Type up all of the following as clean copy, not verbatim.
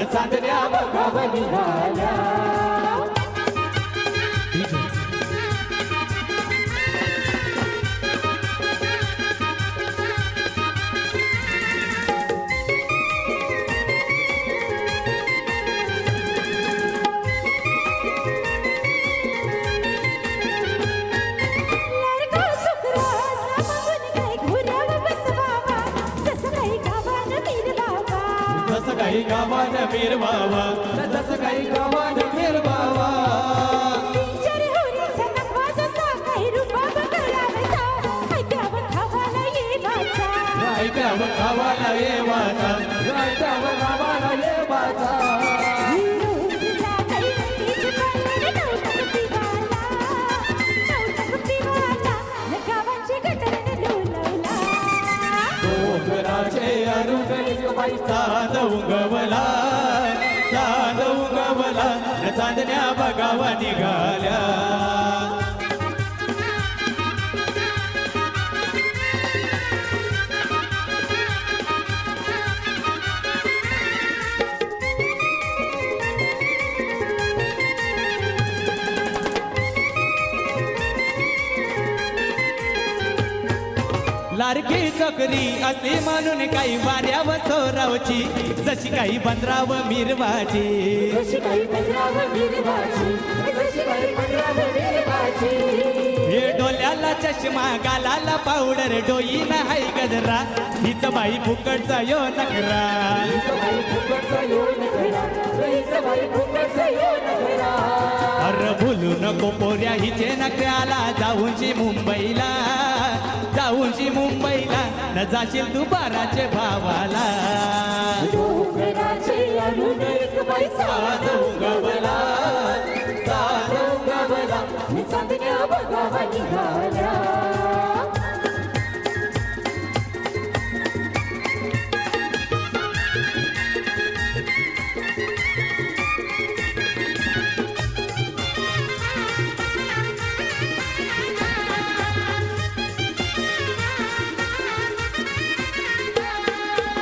चांदण्या बघाव निघाल्या. जसं काही गावान मिरवावा, जसं काही गावान मिरवावा. ऐकावं गावाला ये वाचा, ऐकावं गावाला ये वाचा. डोंगराचे अरुण चांद उगवला, चांद उगवला, चांदण्या बघावा निघाल्या. लारकी चोकरी असली म्हणून काही वाऱ्याव चोरावची, जशी काही बंदराव मिरवाची, जशी काही बंदराव मिरवाची, जशी काही बंदराव मिरवाची. हे डोल्याला चष्मा, गालाला पावडर, डोईना हाय गजरा, हीच बाई फुकटचा यो नखरा. हीच बाई फुकटचा यो नखरा, हीच बाई फुकटचा यो नखरा. अरे भुलू नको पोऱ्या हिचे नखऱ्याला, जाऊनची मुंबईला, जाऊनची मुंबईला, न जाशील तू बाराचे भावाला. डोंगराचे अरुण एक बाई चांद उगवला, चांद उगवला, चांदण्या बघावा निघाल्या.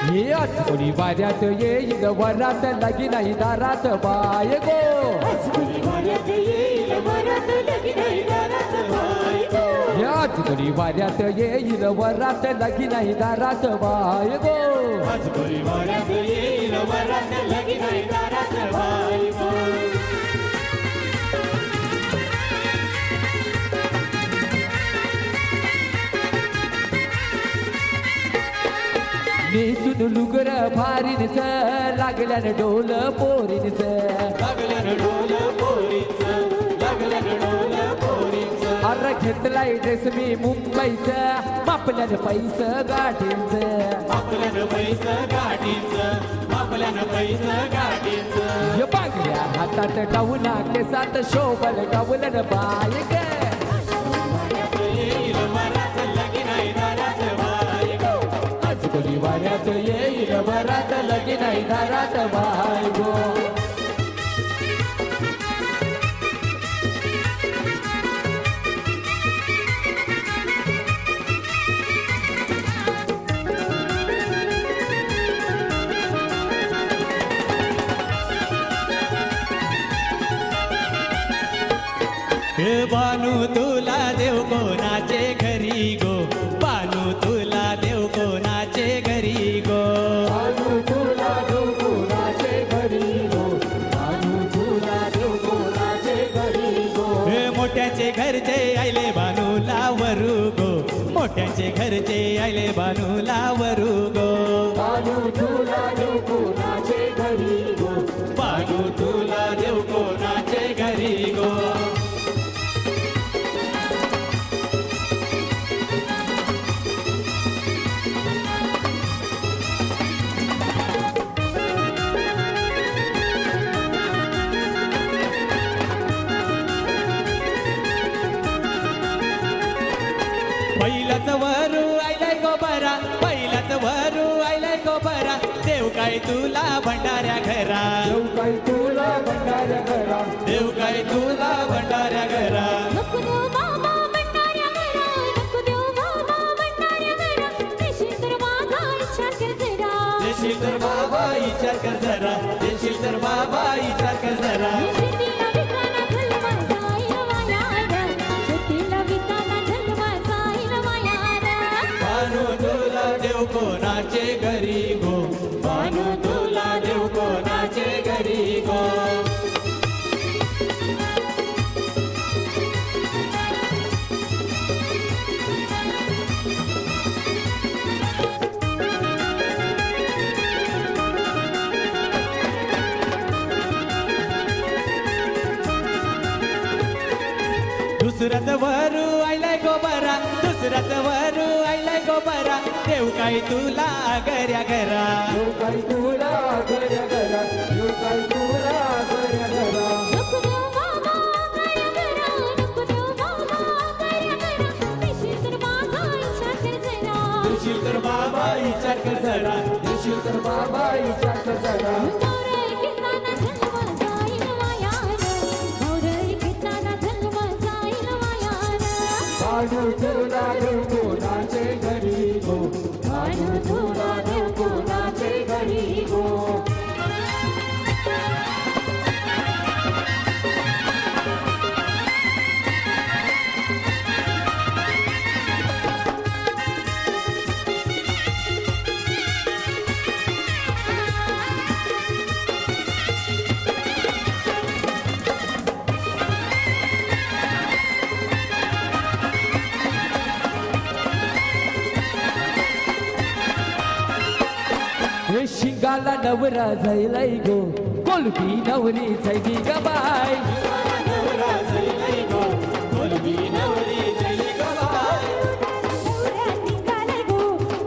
हे आठवडी वाऱ्यात येईल वरात, लगी नाही दारात बाय गो. वाऱ्यात येईल वरात, लगी नाही दारात बाय गो. हे आठवडी वाऱ्यात येईल वरात, लगी नाही दारात बाय गो. वाऱ्यात येईल वरात, लगी नाही दारात बाय गो. नेसून लुगर भारीनच, लागल्यान डोल पोरीनच, लागल्यान डोल पोरीच, लागल्यान डोल पोरीच. अरे घेतलाय ड्रेस मी मुंबईच, मापल्यान पैस गाठींच, आपल्यान पैस गाडीच, आपल्यान पैस गाडीच. हे बांगड्या हातात डाऊना, केसात शोभल गावलन बाय ग. येईल वरात, लगी नाही दारात बाय गो. आजकोली वाऱ्यात येईल वरात, लगी नाही दारात बाय गो. हे बानू तुला देव कोणाचे घरी गो, बानू तुला देव कोणाचे घरी गो. बानू तुला देव कोणाचे घरी गो, बानू तुला देव कोणाचे घरी गो. हे मोठ्याचे घरचे आयले बानूला वरू गो, मोठ्याचे घरचे आयले बानूला वरू गो. बानू तुला देव कोणाचे घरी गो, बानू तुला देव कोणाचे घरी गो. पहिलाच वरू आयलाय गोबरा, पहिलाच वरू आयलाय गोबरा, देव काय तुला भंडाऱ्या घरा, देव काय तुला भंडाऱ्या घरा, देव काय तुला भंडाऱ्या घरा. नको देऊ बाबा भंडाऱ्या घरा, नको देऊ बाबा भंडाऱ्या घरा. देशील तर माझा विचार कर जरा, देशील तर बाबा विचार कर जरा, देशील तर बाबा विचार कर जरा शेतीला विकाना जन्म जाईल वायार शेतीला विकाना जन्म जाईल वायार बानू तुला देव कोणाचे घरी गो बानू तुला देव कोणाचे घरी गो दुसऱ्याच वरू आयलाय गोबरा दुसऱ्याच वरू आयलाय गोबरा देव काय तुला घऱ्या घरा देव काय तुला घऱ्या घरा देव काय तुला घऱ्या घरा नको देव बाबा घऱ्या घरा नको देव बाबा घऱ्या घरा देशील तर माझा विचार कर जरा देशील तर बाबा विचार कर जरा देशील तर बाबा विचार कर जरा गौरई घेताना जन्म जाईल वायार गौरई घेताना जन्म जाईल वायार बानू तुला देव कोणाचे घरी गो बानू तुला देव कोणाचे घरी गो हे शिंगाला नवरा जायलाय गो कोलबी नवरी जायली ग बाय नवरा जाईलय गो बोलबी नवरी जाईली ग बाय नवरा निघाला गो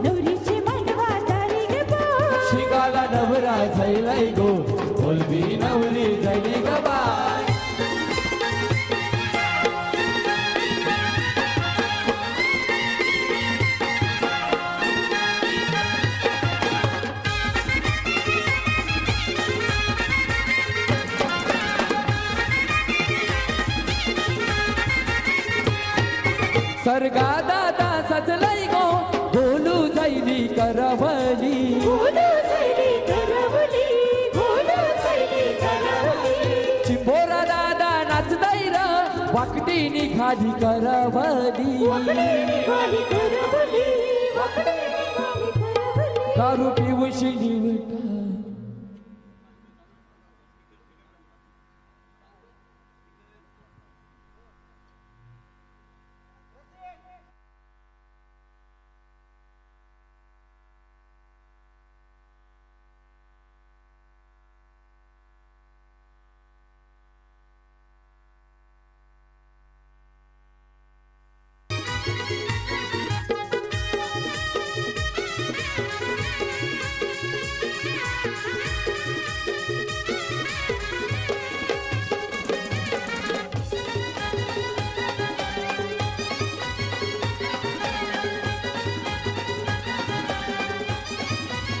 नवरीची मांडवा दारी गे बाय शिंगाला नवरा जायलाय गो कोलबी नवरी जायली ग बाय सरगा दादा सजलय गो बोलू जायली करवली बोलू सैली करवली बोलू सैली करवली चिंबोरा दादा नाचतय र वाकटी निघाली करवली निघाली करवली वाकडी निघाली करवली दारू पिवशी निवटा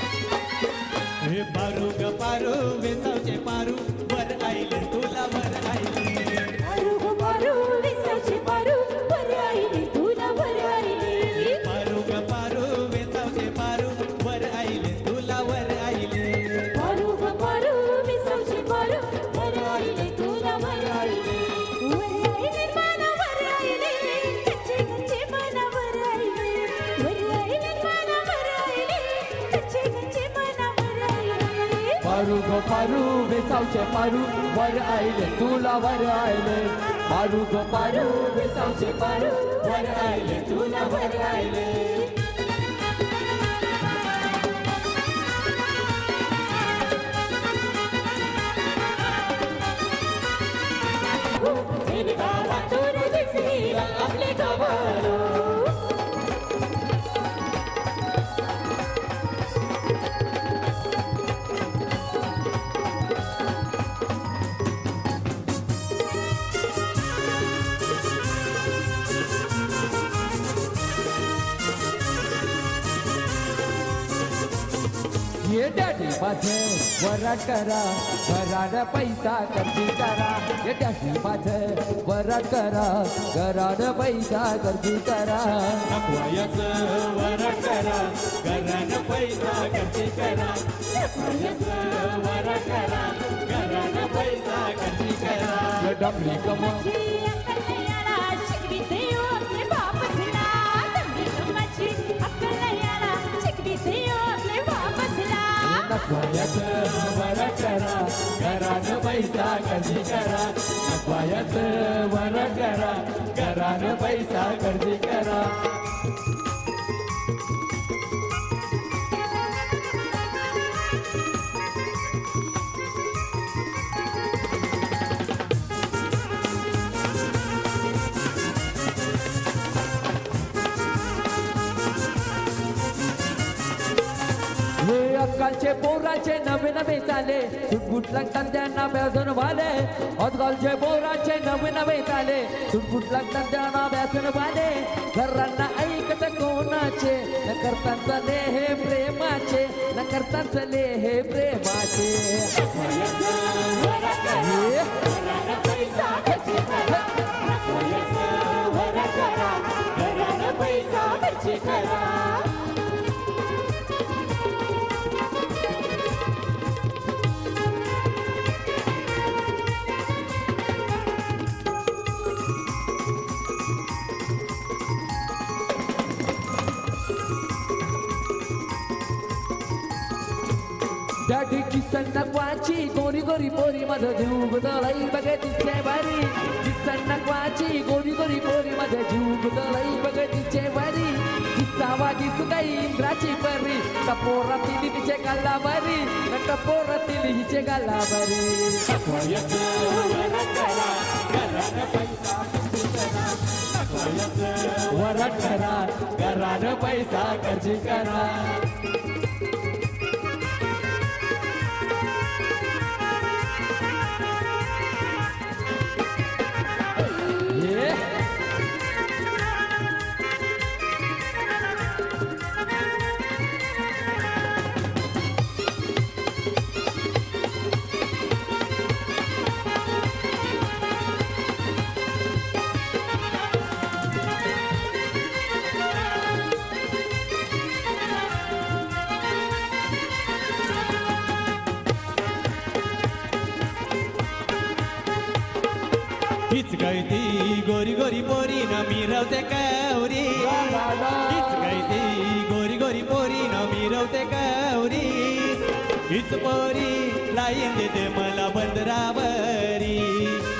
हे पारू ग पारू वेसावचे पारू वर आईले तुला वर आईले पारू गो पारू विसाची पारू वर आईली तुला वर आईली पारू ग पारू वेसावचे पारू वर आईले तुला वर आईले पारू गो पारू विसाची पारू वर आईली तुला वर आईली वर आईली माना वर आईली कच्चे कच्चे माना वर आईली वर आईली माना वर आईली कच्चे कच्चे माना वर आईली पारू गो पारू बेसावचे पारू वर आयले तुला वर आयले पारू गो पारू बेसावचे पारू वर आयले तुला वर आयले मेरी बाबा तूने दिसली आपले गवालो ये डॅडी माझे वराट करा घराड पैसा खर्ची करा ये डॅडी माझे वराट करा घराड पैसा खर्ची करा नकवायच वर करा घरानं पैसा खर्च करा नकवायच वर करा पैसा खर्ची करा डमली कमा कल्याणा शिकवी देऊ आपले बापसला माझी कल्याणा शिकवी देऊ आपले बापसला नकवायाचं बरं करा घरानं पैसा खर्ची करा नकवायाचं बरं करा घरानं पैसा खर्ची करा हे आजकालचे पोराचे नवे नवे चाले सुटफुट लागतात त्यांना व्यासन वाले आजकालचे पोराचे नवे नवे चाले सुटफुट लागतात त्यांना व्यासन वाले घरांना ऐकत कोणाचे न करता चले हे प्रेमाचे न करता चले हे प्रेमाचे पैसा खर्ची करा दाढी किसन नकवाची गोरी गोरी पोरी मध्ये जीव गुदळई बघतीचे बारी किसन नकवाची गोरी गोरी पोरी मध्ये जीव गुदळई बघतीचे बारी किसावा दिसू गई इंद्राची परी टपोरातील तिचे गाला बारी टपोरातील हिचे गाला बारी वरट करा घरानं पैसा खर्ची करा हीच गळती गोरी गोरी पोरी न मिरवते कवरी हीच गळती गोरी गोरी पोरी न मिरवते कवरी हीच पोरी लाईन देते मला बंदरावरी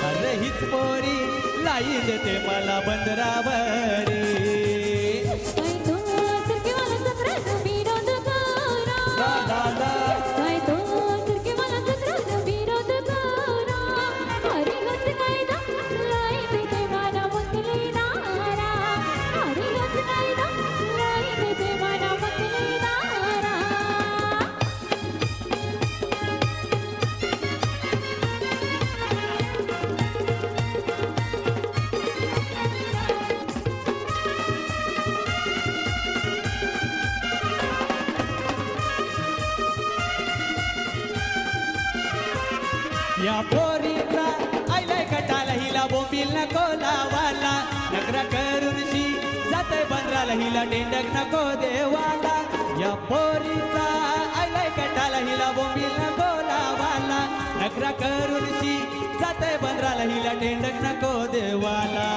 अरे हीच पोरी लाईन देते मला बंदरावरी या पोरीचा आयलाय कटाला हिला बोंबील नको लावाला नकरा करूनशी जाते बंदराला हिला टेंडक नको देवाला या पोरीचा आयलाय कटाला हिला बोंबील नको लावाला नकरा करूनशी जाते बंदराला हिला टेंडक नको देवाला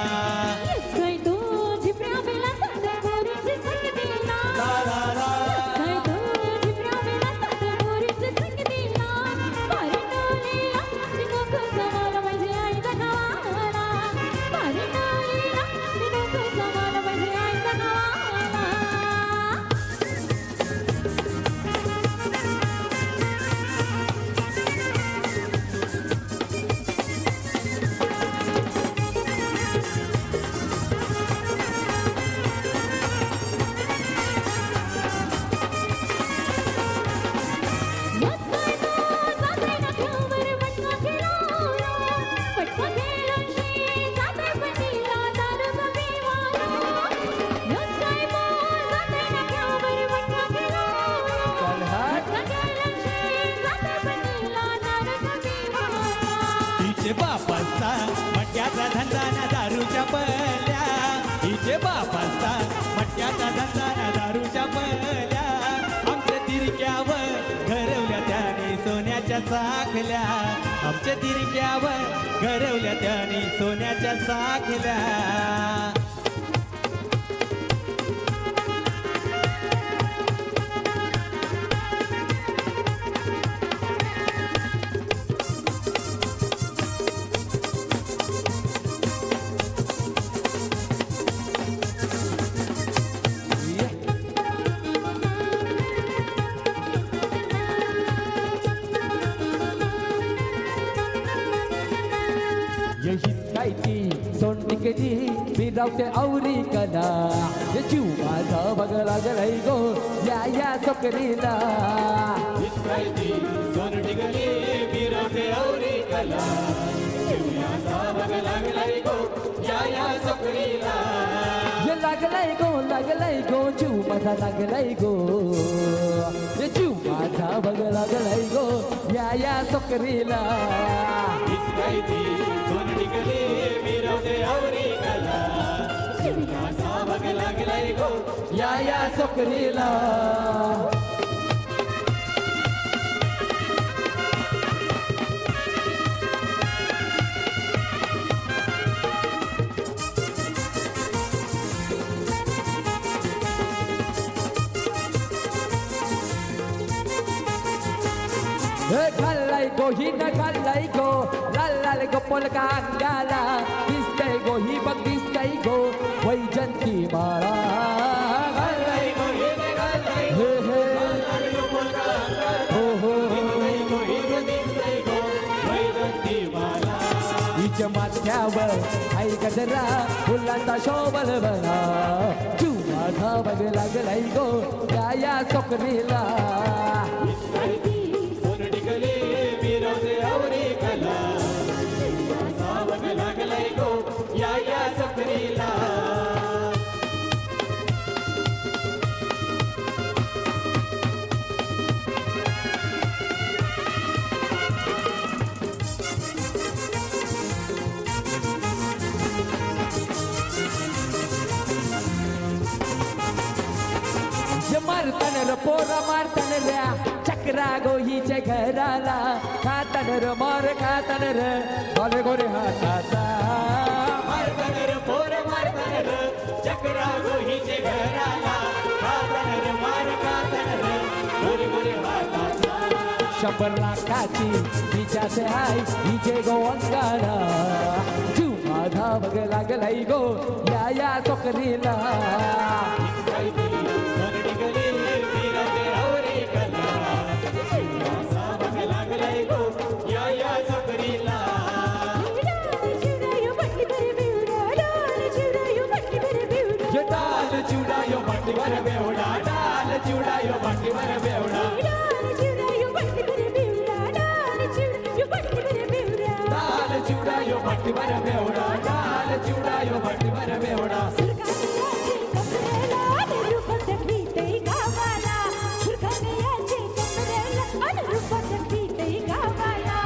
बापाचा मटक्याचा धंदा ना दारूच्या पल्या हिचे बापाचा मटक्याचा धंदा ना दारूच्या पल्या आमच्या तिरक्यावर घरवल्या त्याने सोन्याच्या चाकल्या आमच्या तिरक्यावर घरवल्या त्याने सोन्याच्या साखल्या यही कायची सोंडिकेची बिरावते आवरी कला ये जीव माझा बघ लागलाय गो या सोकरीला इस्रायली सोनटिगली बिरवते औरी कला शिवयाचा बघ लागलाय गो या सकरीला ये लागलाय गो जीव माझा लागलाय गो ये जीव माझा बघ लागलाय गो या सोकरीला इस्रायली सोनटिगली बिरवते औरी कला शिवयाचा बघ लागलाय गो या सोकरीला घालाय गो ही न घालाय गो लाल गो पोलका अंगाला दिसतय गो ही बघ दिसतय गो वैजंती माळा घालाय गो हे घालाय हे हे हो हो गो हे दिसतंय गो वैजंती माला हिच्या माथ्यावर आई गजरा फुलांचा शोभल बना तू माझा बघ लागलाय गो या सोकरीला इस्रायली सोनटिगली बिरवते औरी कला शिवयाचा बघ लागलाय गो या सकरीला मारतान र पोरा मारतान ऱ्या चक्रा गोहीच्या घराला खातान र मार खातान र गोरे गोरे हाताचा मारतान र पोर मारतान र चक्रा गोहीचे घराला खातान र मार खातान र गोरे गोरे हाताचा 100 लाखाची हिच्याचे हाय हिचे गो अंगाला तू माझा बघ लागलाय गो या सोकरीला इस्रायली सोनटिगली बिरवते औरी कला शिवयाचा बघ लागलाय गो या सकरीला डाल चिवडायो पाठीवर बेवडा डाल चिवडायो पाठीवर बेवडा डाल चिवडायो पाठीवर बेवडा डाल चिवडायो पाठीवर बेवडा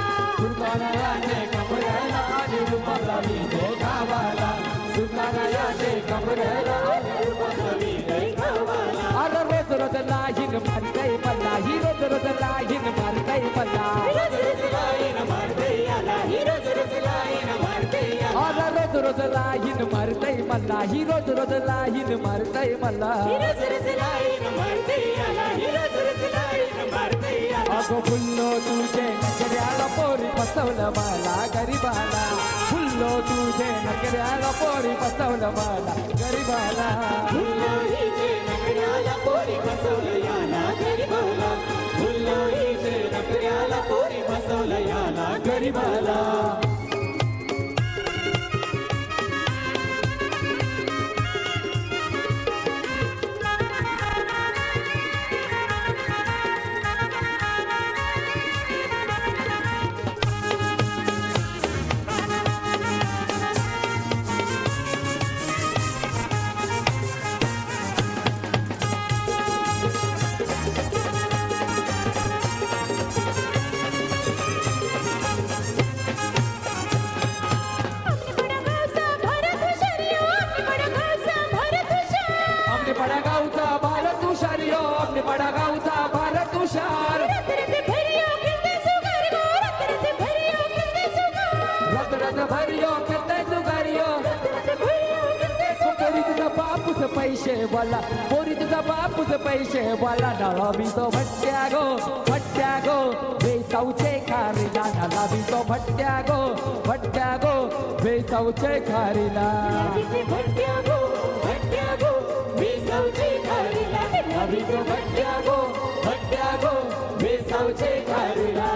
सुखानायाचे कमरेला आणि रूपाला विदे गावाला सुखानायाचे कमरेला आणि रूपाला विदे गावाला अरे रोज रोज लाहीन मारताय मला ही रोज रोज लाहीन मारताय मला लाईन मारते याला हिरो सुरस लाईन मारते याला अरे रोज रोज लाहीन मारताय मला ही रोज रोज लाहीन मारताय मला हिरो सुरस लाईन मारते याला हिरो सुरस लाईन मारते याला अगो फुल्लो तुझे नकऱ्याला पोरी फसवलं मला गरीबाला फुल्लो तुझे नकऱ्याला पोरी फसवलं मला गरीबाला फुल्लोईचे नकऱ्याला पोरी फसवलं याला गरीबाला फुल्लोईचे नकऱ्याला पोरी फसवलं याला गरीबाला पैसे वाला पोरी तुझा बापूच पैसे वाला डाळावी तो भट्ट्या गो वेसाऊचे खारीला डाळावी तो भट्ट्या गो वेसाऊचे खारीला नदीचे भट्ट्या गो वेसाऊचे खारीला नदीचे भट्ट्या गो वेसाऊचे खारीला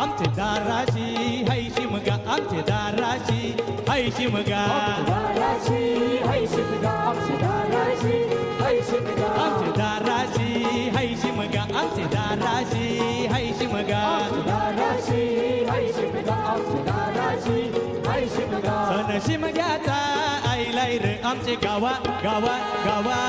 आमचे दाराशी हाय शिमगा आमचे दाराशी हाय शिमगा दाराशी हाय शिमगा आमची दाराशी हाय शिमगा आमचे दाराशी हाय शिमगा आमचे दाराशी हाय शिमगा दाराशी हाय शिमगा आमची दाराशी हाय शिमगा सण शिमग्याचा आईलाय रे आमचे गावा गावा गावा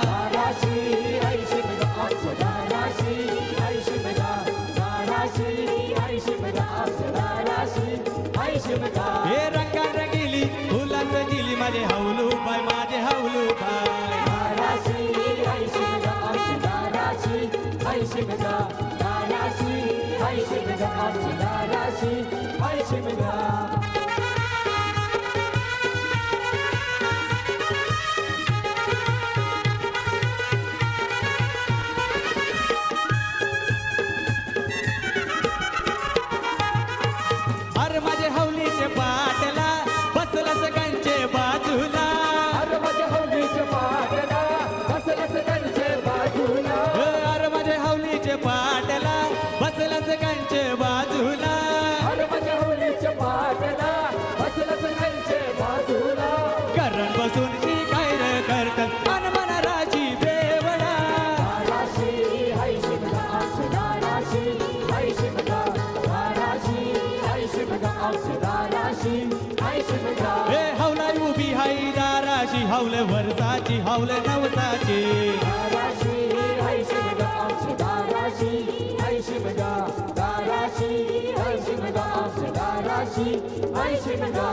दाराशी हाय शिमगा आमची दाराशी हाय शिमगा दाराशी हाय शिमगा आमची दाराशी हाय शिमगा हे रंगान रंगिली फुलांचं जिली माझे हावलू बाय माझे हावलू बाय दाराशी हाय शिमगा आमची दाराशी हाय शिमगा दाराशी हाय शिमगा आमची दाराशी हाय शिमगा अरे माझे हावलीचे पाटला बसला सगळ्यांचे बाजूला अरे माझ्या हौलीच्या पाटला बसलंच त्यांचे बाजूला अरे माझे हावलीचे पाटला बसला सगळ्यांचे बाजूला अरे माझ्या हौलीच्या पाटला बसलंच त्यांचे बाजूला करण बसून शिकाय रे करतात अन मनाराची बेवडा दाराशी हाय शिमगा आमची दाराशी हाय शिमगा दाराशी हाय शिमगा आमची दाराशी हाय शिमगा हे हावलाय उभी हाय दाराशी हावले वरसाची हावले नवसाची दाराशी हाय शिमगा आमची दाराशी हाय शिमगा दाराशी हाय शिमगा आमची दाराशी हाय शिमगा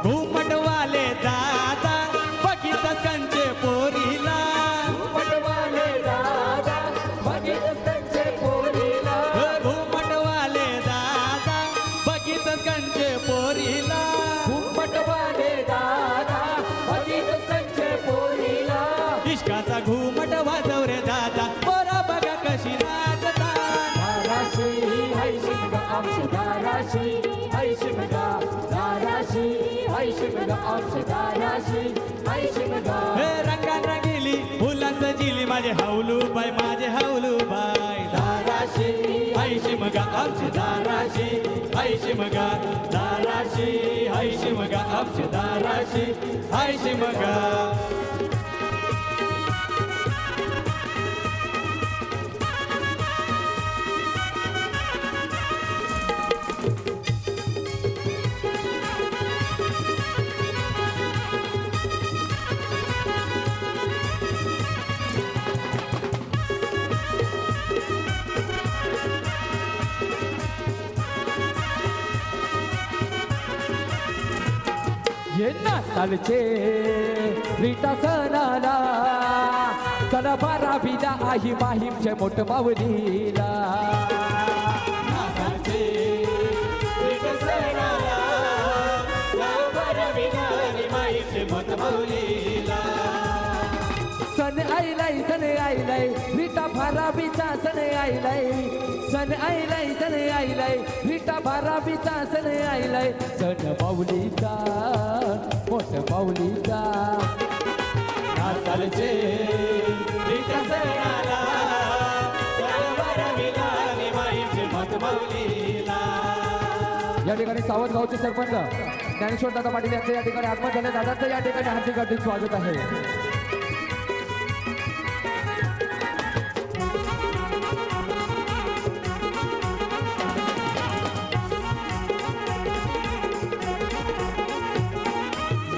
घुमटवाले दादा बघितलं कंचे पोरीला पटवाले दादा बघितलं त्यांचे पोरीला घुमटवाले दादा बघितलं कंचे पोरीला पटवाले दादा बघितलं त्यांचे पोरीला इश्काचा घुमट वाजव रे दादा पोरा बघा कशी नाचता दाराशी हाय शिमगा आमची दाराशी हाय शिमगा दाराशी हाय शिमगा आमची दाराशी हाय शिमगा हे रंगान रंगिली फुलांचं जिली माझे हावलू बाय माझे हावलू बाय दाराशी हाय शिमगा आमची दाराशी हाय शिमगा दाराशी हाय शिमगा आमची दाराशी हाय शिमगा ये नातालचे रीता सणाला सण बारा विदा आई माहीमचे मोठ माऊलीला सण आईलाय विटा भाराबीचा सण आईलाय विटा भाराबीचा सण आईलाय सण माऊलीचा मोठ माऊलीचा नाताळचे सणाला या ठिकाणी सावतगावचे सरपंच ज्ञानेश्वर दादा पाटील यांचे या ठिकाणी आगमन झाले दादांचं या ठिकाणी हार्दिक हार्दिक स्वागत आहे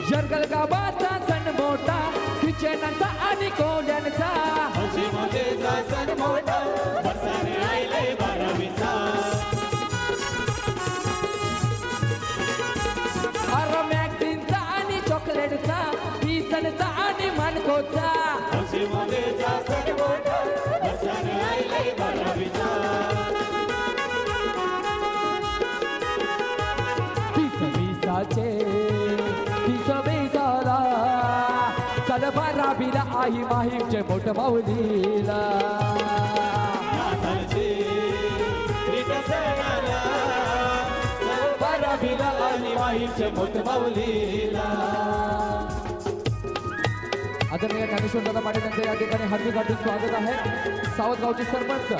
जरगल गावात सण मोठा बरसाने आईले 12वीचा अरे मॅगझिनचा आणि चॉकलेटचा किसनचा आणि मानकोचा हौशी मजेचा सण मोठा बरसाने आईले 12वीचा विसाचे विसाला चल बारावीला आई माहीमचे मोठ माऊलीला नाताळचे प्रीत सणाला 12वीला आणि माहीचे मोठ माऊलीला आदरणीय ज्ञानेश्वर दादा पाटील यांचे या ठिकाणी हार्दिक हार्दिक स्वागत आहे. सावतगावचे सरपंच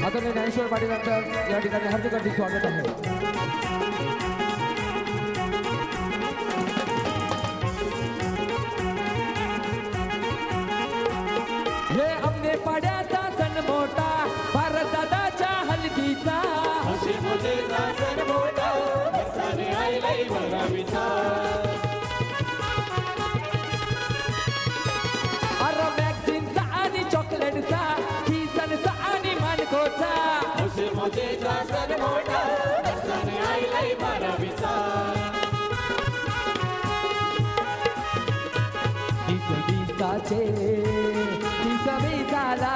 आदरणीय ज्ञानेश्वर पाटील यांचं या ठिकाणी हार्दिक हार्दिक स्वागत आहे. हे आमने पाड्याचा सण मोठा भारत दादाच्या हलकीचा हौशी मजेचा सण मोठा बरसाने आईले 12वीचा अरे मॅगझिनचा आणि चॉकलेटचा किसनचा आणि मानकोचा हौशी मजेचा सण मोठा बरसाने आईले 12वीचा दिसाचे दिसला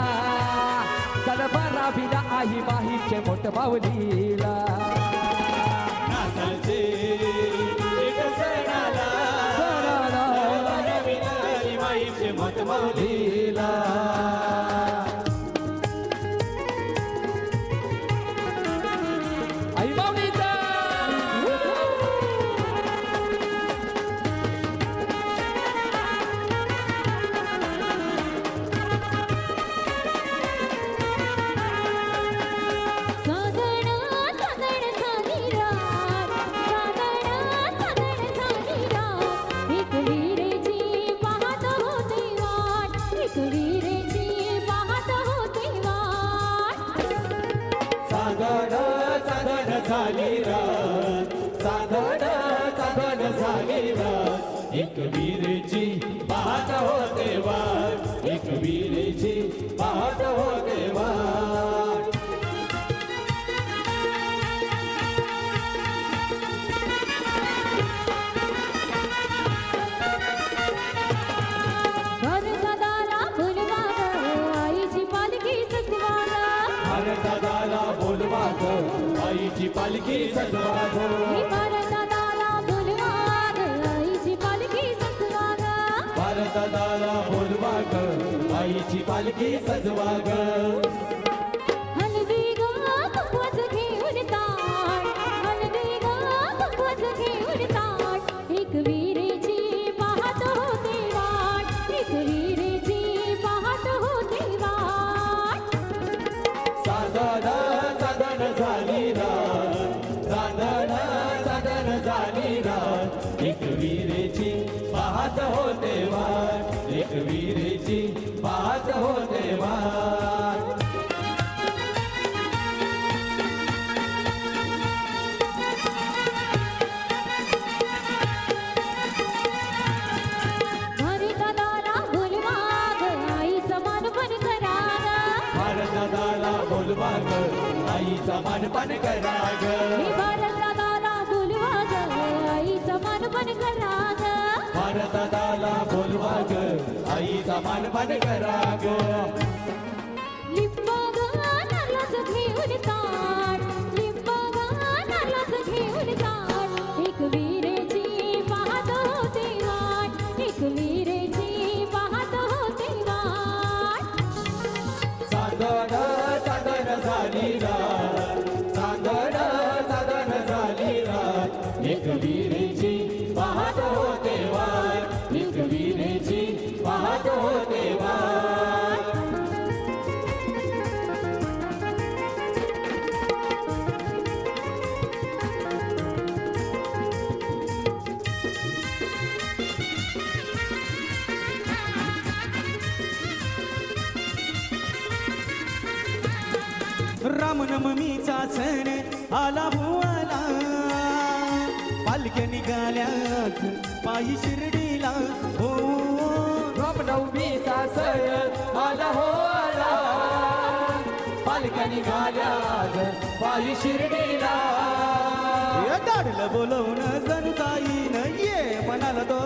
चल बारावीला आई माहीचे मोठ माऊलीला नाताळचे प्रीत सणाला 12वीला आणि माहीचे मोठ माऊलीला आई माऊलीचा साधण साधण साधी रात साधण साधण साधी रात एक वीरेची पाहत होती वाट एक वीरेची पाहत होती वाट साधन साधन झाली रात साधन साधन झाली रात एक वीरेची पाहत होते वाट एक वीरेची पाहत होते वाट भारतदारा फुलवा ग आईची पालखी सजवा भारतदाला बोलवा ग आईची पालखी सजवा ग भारतदारा फुलवा ग आईची पालखी सजवा भारतदाला बोलवा ग आईची पालखी सजवा ग हलदी ग पकवाज घेऊन ताट हलदी ग पकवाज घेऊन ताट एक वीरेची पाहत होते वाट एक वीरेची पाहत होते वाट साधन साधन झाली रात साधन साधन झाली रात एक वीरेची पाहत होते वाट एक वीरेची पाहत होते वाट भारतदारा फुलवा ग आईचं मानपण करा ग भारतदाला बोलवा ग आईचा मानपान करा ग भारतदारा फुलवा ग आईचं मानपण करा ग भारतदाला बोलवा ग आईचा मानपान करा ग लिंबा ग नारळाचं घेऊन ताट लिंबा ग नारळाचं घेऊन ताट एक वीरेची पाहत होते वाट एक वीरेची पाहत होते वाट साधन साधन झाली रात साधन साधन झाली रात एक वीरेची पाहत होते वाट एक वीरेची पाहत होते वाट रामनवमीचा सण आला हो आला पालख्या निघाल्याच पायी शिर्डीला हो रामनवमीचा सण आला हो आला पालख्या निघाल्या आज पायी शिर्डीला दाढलं बोलवून जणू ताईन ये म्हणाल तो